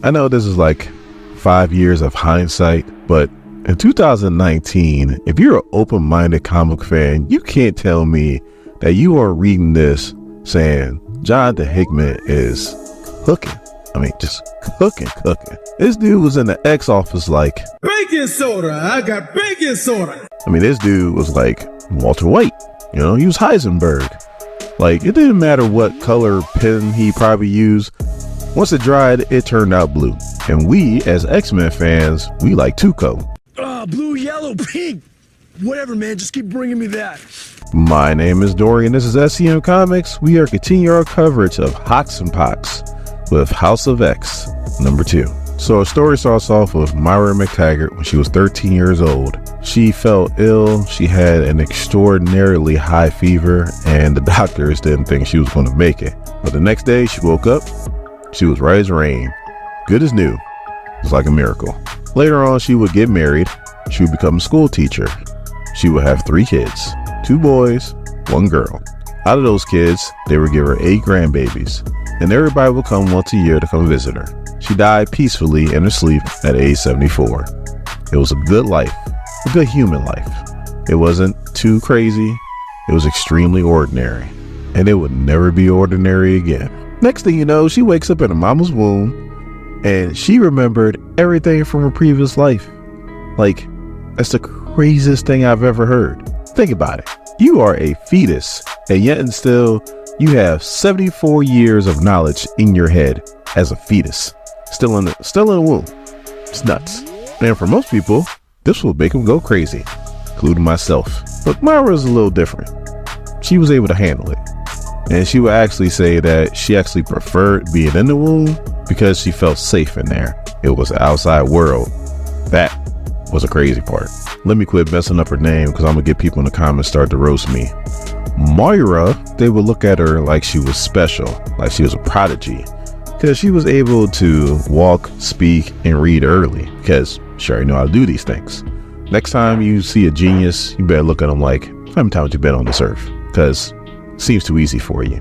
I know this is like 5 years of hindsight, but in 2019, if you're an open-minded comic fan, you can't tell me that you are reading this saying Jonathan Hickman is cooking. I mean, just cooking. This dude was in the X office like, baking soda. I got baking soda. I mean, this dude was like Walter White. You know, he was Heisenberg. Like, it didn't matter what color pen he probably used. Once it dried, it turned out blue. And we, as X-Men fans, we like Tuco. Blue, yellow, pink. Whatever, man. Just keep bringing me that. My name is Dorian. This is SCM Comics. We are continuing our coverage of Hox and Pox with House of X #2. So our story starts off with Moira MacTaggert when she was 13 years old. She felt ill. She had an extraordinarily high fever, and the doctors didn't think she was going to make it. But the next day she woke up. She was right as rain, good as new. It was like a miracle. Later on, she would get married. She would become a school teacher. She would have 3 kids, 2 boys, 1 girl. Out of those kids, they would give her 8 grandbabies, and everybody would come once a year to come visit her. She died peacefully in her sleep at age 74. It was a good life, a good human life. It wasn't too crazy. It was extremely ordinary, and it would never be ordinary again. Next thing you know, she wakes up in her mama's womb, and she remembered everything from her previous life. Like, that's the craziest thing I've ever heard. Think about it. You are a fetus, and yet and still, you have 74 years of knowledge in your head as a fetus, still in the womb. It's nuts. And for most people, this will make them go crazy, including myself. But Myra was a little different. She was able to handle it. And she would actually say that she actually preferred being in the womb because she felt safe in there. It was the outside world. That was a crazy part. Let me quit messing up her name because I'm gonna get people in the comments start to roast me. Moira, they would look at her like she was special, like she was a prodigy, because she was able to walk, speak, and read early because she already knew how to do these things. Next time you see a genius, you better look at them like, how many times you been on this earth? Because it seems too easy for you.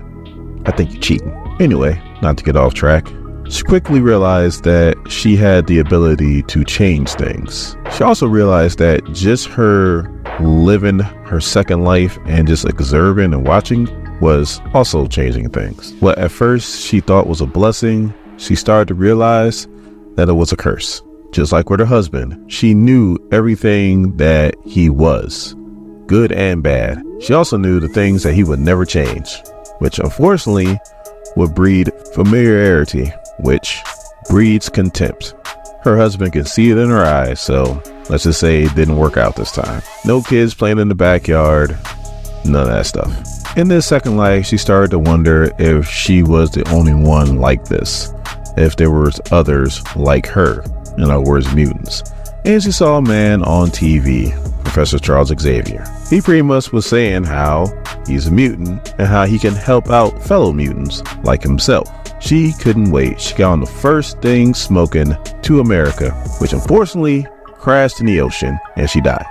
I think you're cheating. Anyway, not to get off track, she quickly realized that she had the ability to change things. She also realized that just her living her second life and just observing and watching was also changing things. What at first she thought was a blessing, she started to realize that it was a curse. Just like with her husband, she knew everything that he was, good and bad. She also knew the things that he would never change, which unfortunately would breed familiarity, which breeds contempt. Her husband can see it in her eyes, so let's just say it didn't work out this time. No kids playing in the backyard, none of that stuff. In this second life, she started to wonder if she was the only one like this, if there was others like her, in other words, mutants. And she saw a man on TV, Professor Charles Xavier. He pretty much was saying how he's a mutant and how he can help out fellow mutants like himself. She couldn't wait. She got on the first thing smoking to America, which unfortunately crashed in the ocean and she died.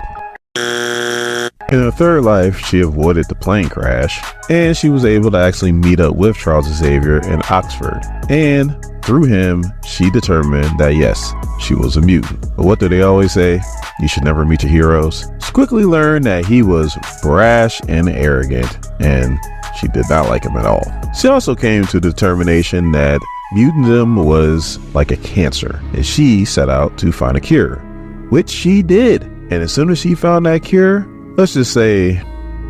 In her third life, she avoided the plane crash and she was able to actually meet up with Charles Xavier in Oxford. And through him, she determined that yes, she was a mutant. But what do they always say? You should never meet your heroes. She quickly learned that he was brash and arrogant, and she did not like him at all. She also came to the determination that mutantism was like a cancer, and she set out to find a cure, which she did. And as soon as she found that cure, let's just say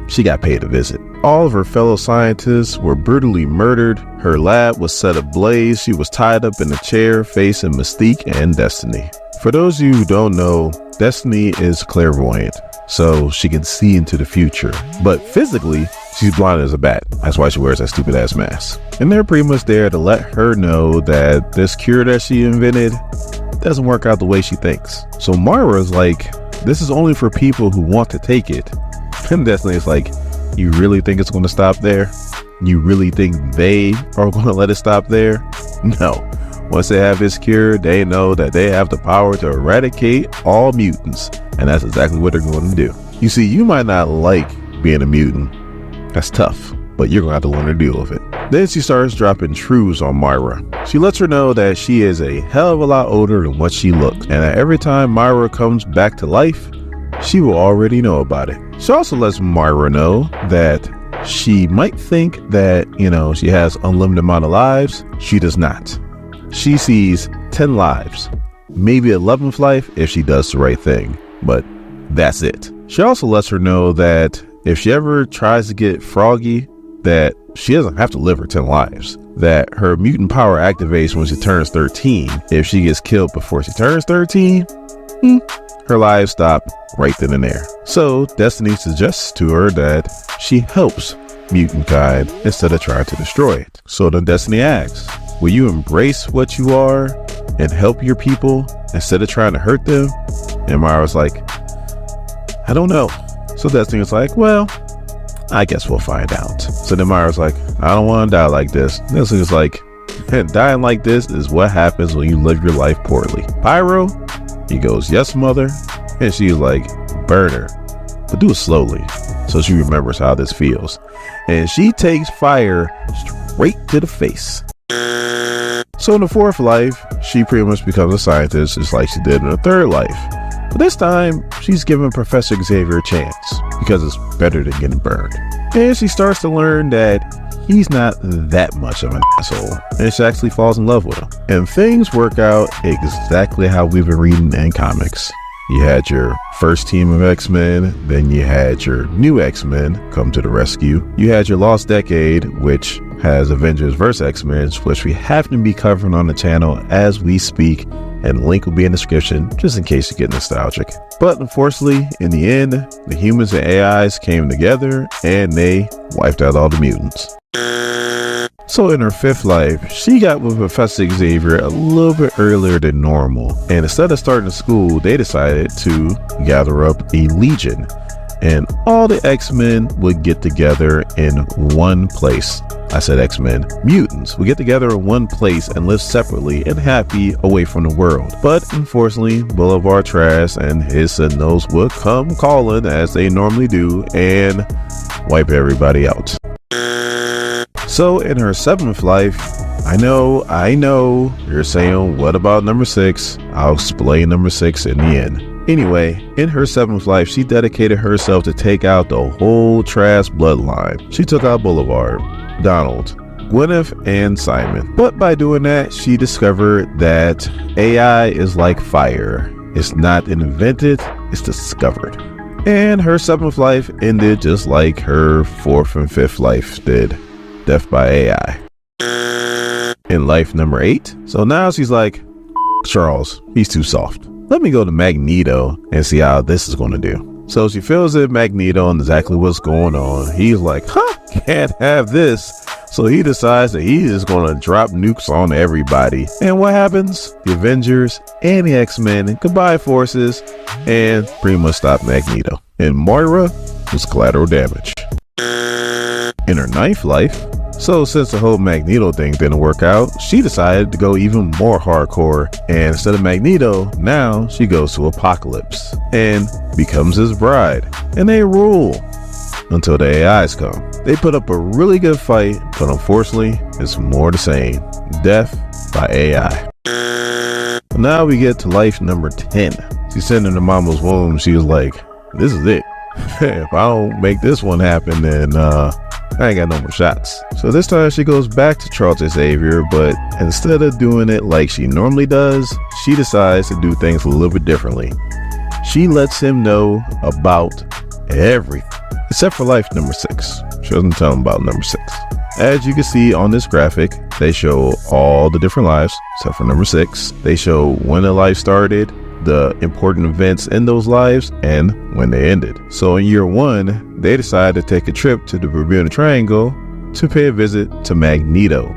she got paid a visit. All of her fellow scientists were brutally murdered. Her lab was set ablaze. She was tied up in a chair facing Mystique and Destiny. For those of you who don't know, Destiny is clairvoyant, so she can see into the future. But physically, she's blind as a bat. That's why she wears that stupid ass mask. And they're pretty much there to let her know that this cure that she invented doesn't work out the way she thinks. So Moira's like, this is only for people who want to take it. And Destiny is like, you really think it's going to stop there? You really think they are going to let it stop there? No. Once they have this cure, they know that they have the power to eradicate all mutants. And that's exactly what they're going to do. You see, you might not like being a mutant. That's tough. but you're gonna have to learn to deal with it. Then she starts dropping truths on Moira. She lets her know that she is a hell of a lot older than what she looks, and that every time Moira comes back to life, she will already know about it. She also lets Moira know that she might think that, she has unlimited amount of lives. She does not. She sees 10 lives, maybe 11th life if she does the right thing, but that's it. She also lets her know that if she ever tries to get froggy, that she doesn't have to live her 10 lives, that her mutant power activates when she turns 13. If she gets killed before she turns 13, her lives stop right then and there. So Destiny suggests to her that she helps mutantkind instead of trying to destroy it. So then Destiny asks, will you embrace what you are and help your people instead of trying to hurt them? And Moira's like, I don't know. So Destiny was like, well, I guess we'll find out. So then Moira's like, I don't want to die like this. Destiny's like, dying like this is what happens when you live your life poorly. Pyro? He goes, yes, mother. And she's like, burn her, but do it slowly so she remembers how this feels. And she takes fire straight to the face. So in the 4th life, she pretty much becomes a scientist just like she did in the 3rd life. But this time, she's giving Professor Xavier a chance because it's better than getting burned. And she starts to learn that he's not that much of an asshole, and she actually falls in love with him. And things work out exactly how we've been reading in comics. You had your first team of X-Men, then you had your new X-Men come to the rescue. You had your Lost Decade, which has Avengers vs. X-Men, which we happen to be covering on the channel as we speak, and the link will be in the description just in case you get nostalgic. But unfortunately, in the end, the humans and AIs came together and they wiped out all the mutants. So in her 5th life, she got with Professor Xavier a little bit earlier than normal, and instead of starting school, they decided to gather up a legion, and all the X-Men would get together in one place. I said X-Men. Mutants would get together in one place and live separately and happy away from the world. But unfortunately, Boulevard Trash and his Sentinels would come calling as they normally do and wipe everybody out. So in her 7th life, I know, you're saying, what about number 6? I'll explain number 6 in the end. Anyway, in her 7th life, she dedicated herself to take out the whole Trash bloodline. She took out Boulevard, Donald, Gwyneth, and Simon. But by doing that, she discovered that AI is like fire. It's not invented, it's discovered. And her 7th life ended just like her 4th and 5th life did. Death by AI. In life number 8, so now she's like, Charles, he's too soft. Let me go to Magneto and see how this is going to do. So she fills in Magneto and exactly what's going on. He's like, can't have this. So he decides that he is going to drop nukes on everybody. And what happens? The Avengers and the X-Men combine forces and pretty much stop Magneto. And Moira was collateral damage. In her 9th life, so since the whole Magneto thing didn't work out, she decided to go even more hardcore, and instead of Magneto, now she goes to Apocalypse and becomes his bride, and they rule until the AIs come. They put up a really good fight, but unfortunately it's more the same. Death by AI. Now we get to life number 10. She's sitting in her mama's womb. She was like, this is it. If I don't make this one happen, then I ain't got no more shots. So this time she goes back to Charles Xavier, but instead of doing it like she normally does, she decides to do things a little bit differently. She lets him know about everything, except for life number 6. She doesn't tell him about number 6. As you can see on this graphic, they show all the different lives, except for number 6. They show when the life started, the important events in those lives, and when they ended. So in year 1, they decided to take a trip to the Bermuda Triangle to pay a visit to Magneto.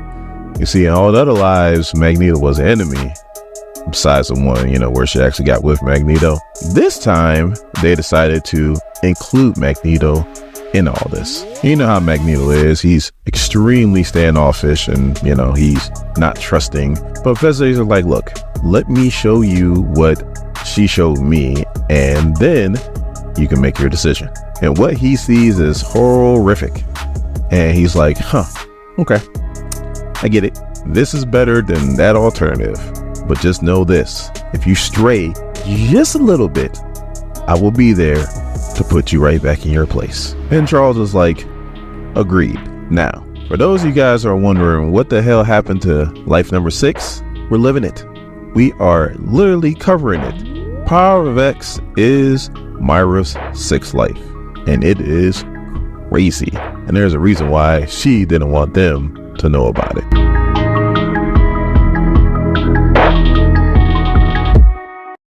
You see, in all the other lives, Magneto was an enemy, besides the one, where she actually got with Magneto. This time, they decided to include Magneto in all this. You know how Magneto is. He's extremely standoffish and, he's not trusting. But Professors are like, look, let me show you what she showed me, and then you can make your decision. And what he sees is horrific. And he's like, okay, I get it. This is better than that alternative. But just know this, if you stray just a little bit, I will be there to put you right back in your place. And Charles is like, agreed. Now, for those of you guys who are wondering what the hell happened to life number 6, we're living it. We are literally covering it. Power of X is Moira's 6th life, and it is crazy. And there's a reason why she didn't want them to know about it.